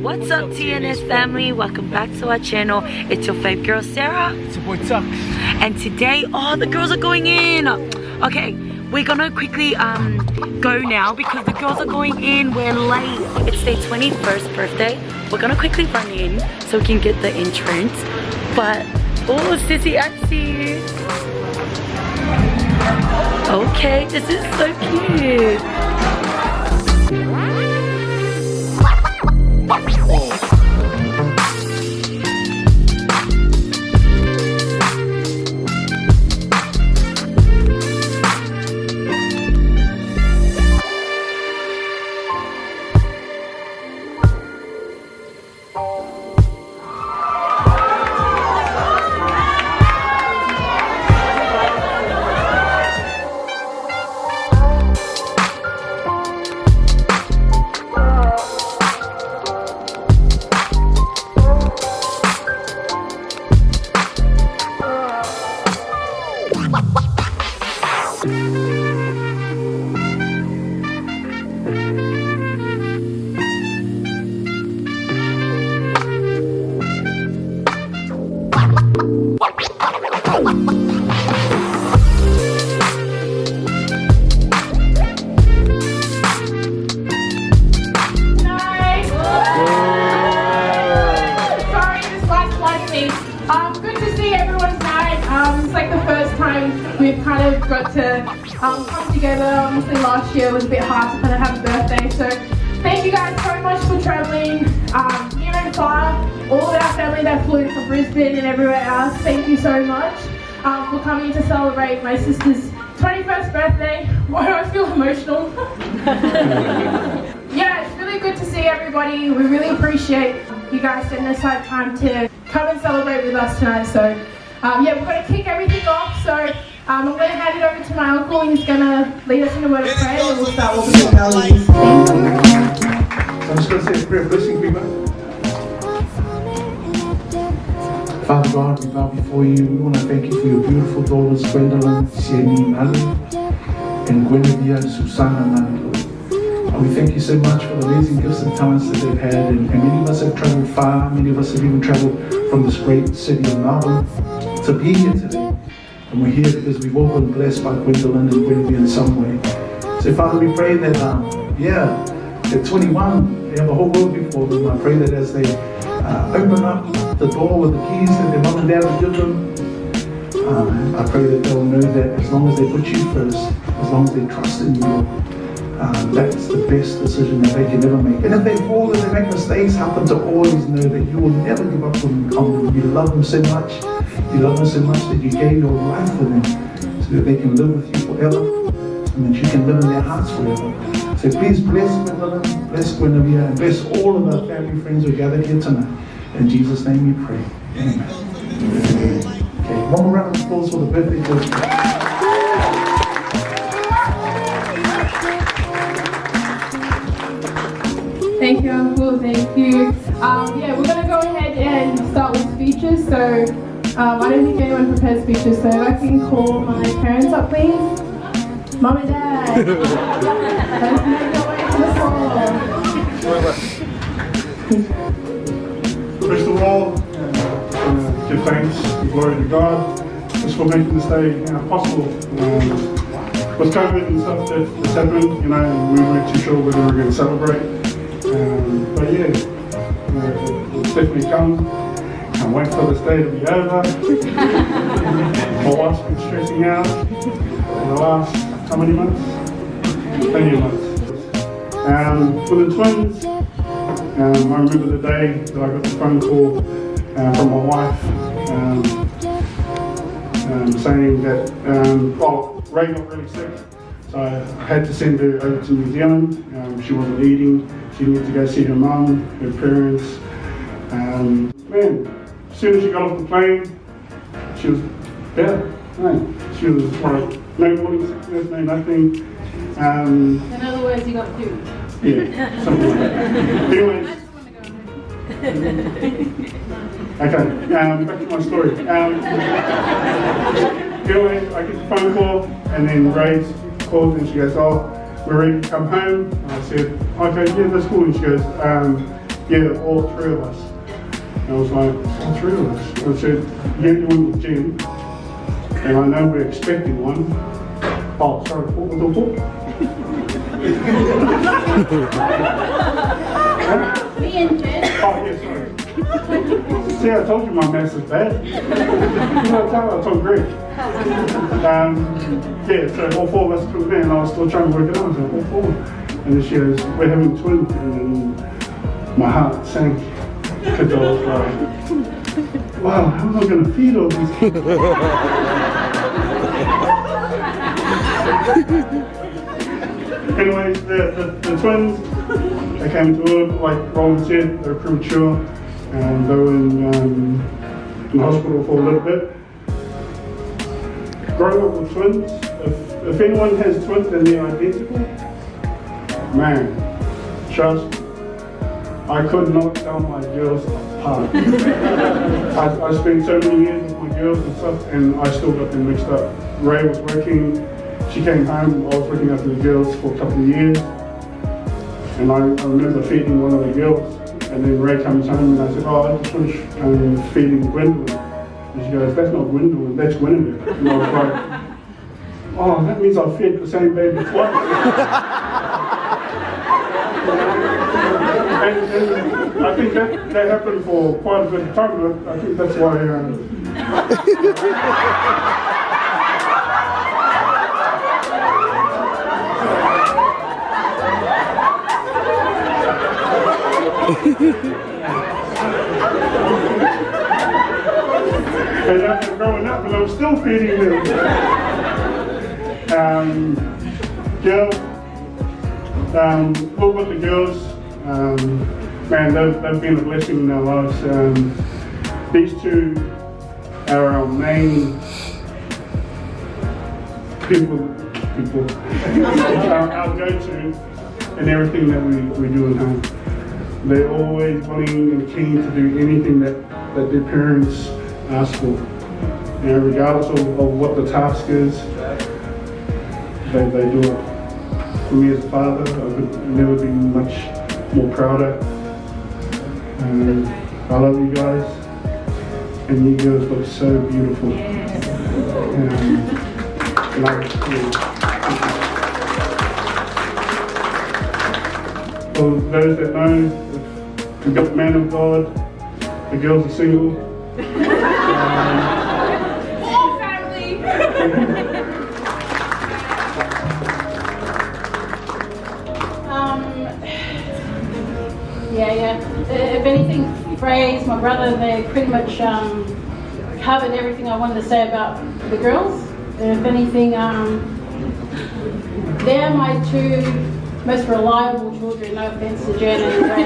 What's up TNS family, welcome back to our channel. It's your fave girl Sarah. It's your boy Tuxx. And today, the girls are going in. Okay, we're gonna quickly go now because the girls are going in. We're late. It's their 21st birthday. We're gonna quickly run in so we can get the entrance. But, oh Sissy, I see you. Okay, this is so cute. Good to see everyone tonight. It's like the first time we've kind of got to come together. Obviously last year was a bit hard to kind of have a birthday, so thank you guys so much for travelling near and far. All of our family that flew from Brisbane and everywhere else, thank you so much for coming to celebrate my sister's 21st birthday. Why do I feel emotional? Yeah, it's really good to see everybody. We really appreciate you guys setting aside time to come and celebrate with us tonight. So yeah, we're going to kick everything off. So I'm going to hand it over to my uncle. He's going to lead us in a word of prayer and we'll start with the values. So I'm just going to say a prayer blessing, people. Father God, we bow before you. We want to thank you for your beautiful daughters, Gwendolyn, Sieni, Nali, and Guinevere, Susana, Nali. And we thank you so much for the amazing gifts and talents that they've had. And many of us have traveled far. Many of us have even traveled from this great city of Melbourne to be here today. And we're here because we've all been blessed by Gwendolyn and Guinevere in some way. So Father, we pray that, at 21, they have the whole world before them. I pray that as they open up the door with the keys that their mom and dad will give them, I pray that they'll know that as long as they put you first, as long as they trust in you, that's the best decision that they can ever make. And if they fall and they make mistakes, help them to always know that you will never give up on them. You love them so much. You love them so much that you gave your life for them so that they can live with you forever and that you can live in their hearts forever. So please bless Gwendolyn, bless Guinevere, and bless all of our family friends who are gathered here tonight. In Jesus' name we pray. Amen. Okay, one more round of applause for the birthday girls. Thank you, Uncle. Thank you. Yeah, we're going to go ahead and start with speeches. So I don't think anyone prepared speeches, so if I can call my parents up, please. Mom and Dad. Let's make our way to the floor. First of all, give thanks and glory to God just for making this day possible. With COVID and stuff that's happened, we weren't too sure whether we were going to celebrate. But yeah, it's definitely come. Can't wait for this day to be over. My wife's been stressing out for the last, how many months? Plenty of months. For the twins, I remember the day that I got the phone call from my wife saying that, Ray got really sick, so I had to send her over to New Zealand. She wasn't eating, she needed to go see her mum, her parents. Man, as soon as she got off the plane, she was better. She was like, no morning sickness, no nothing. In other words, you got food. Yeah, something like that. Anyways. Okay, back to my story. Anyway, I get the phone call, and then Ray called and she goes, oh, we're ready to come home. And I said, okay, yeah, that's cool. And she goes, yeah, all three of us. And I was like, all three of us? I said, yeah, you want the gym, and I know we're expecting one. Oh, sorry, what was the book? Me and Jen. Oh, yeah, sorry. See, I told you my maths is bad. You know, I told Greg. Yeah, so all four of us took it in, and I was still trying to work it out. I was like, all four. And then she goes, we're having twins. And then my heart sank. Because I was like, wow, how am I going to feed all these kids? Anyways, the twins, they came to work, like Roland said, they were premature. And they were in hospital for a little bit. Growing up with twins, if anyone has twins and they're identical, man, trust, I could not tell my girls apart. I spent so many years with my girls and stuff, and I still got them mixed up. Ray was working, she came home, I was looking after the girls for a couple of years, and I remember feeding one of the girls. And then Ray comes home and I said, oh, I just finished feeding Gwendolyn. And she goes, that's not Gwendolyn, that's Guinevere. And I was like, oh, that means I fed the same baby twice. and I think that happened for quite a bit of time. I think that's why... And after growing up, and I was still feeding them. Girls, look with the girls, man, they've been a blessing in our lives. These two are our main people, our go-to in everything that we do at home. They're always wanting and keen to do anything that their parents ask for. You know, regardless of what the task is, they do it. For me as a father, I could never be much more prouder. I love you guys, and you girls look so beautiful. For those that know, we've got the man of God, the girls are single. All family. Yeah. If anything, Frey's, my brother, they pretty much covered everything I wanted to say about the girls. If anything, they're my two most reliable children, no offense to Jen and Ray.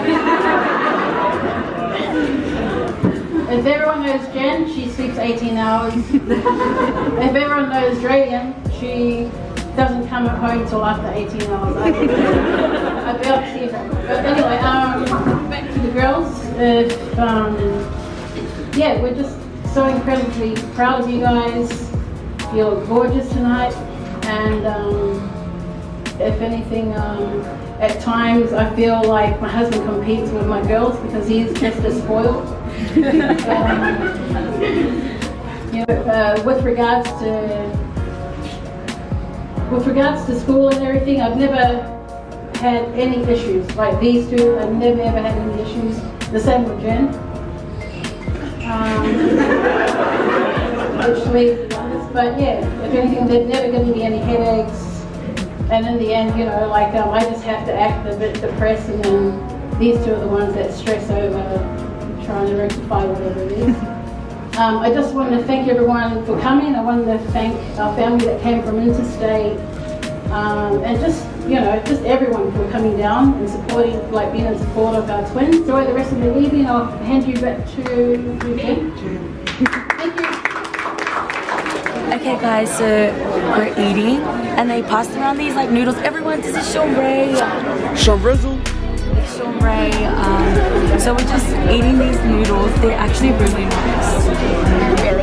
If everyone knows Jen, she sleeps 18 hours. If everyone knows Drayan, she doesn't come home till after 18 hours. I barely see her. But anyway, back to the girls. Yeah, we're just so incredibly proud of you guys. You look gorgeous tonight, and if anything, at times I feel like my husband competes with my girls because he's just as spoiled. With regards to school and everything, I've never had any issues. Like these two, I've never ever had any issues. The same with Jen. Which leaves the others. But yeah, if anything, they've never given me any headaches. And in the end, you know, like I just have to act a bit depressed, and then these two are the ones that stress over trying to rectify whatever it is. I just wanted to thank everyone for coming. I wanted to thank our family that came from interstate, and just, you know, just everyone for coming down and supporting, like being in support of our twins. Enjoy the rest of the evening. I'll hand you back to Jen. Thank you. Okay guys, so we're eating and they passed around these like noodles. Everyone, this is Sean Ray. Sean Rizzle. Sean Ray. So we're just eating these noodles. They're actually really nice. Really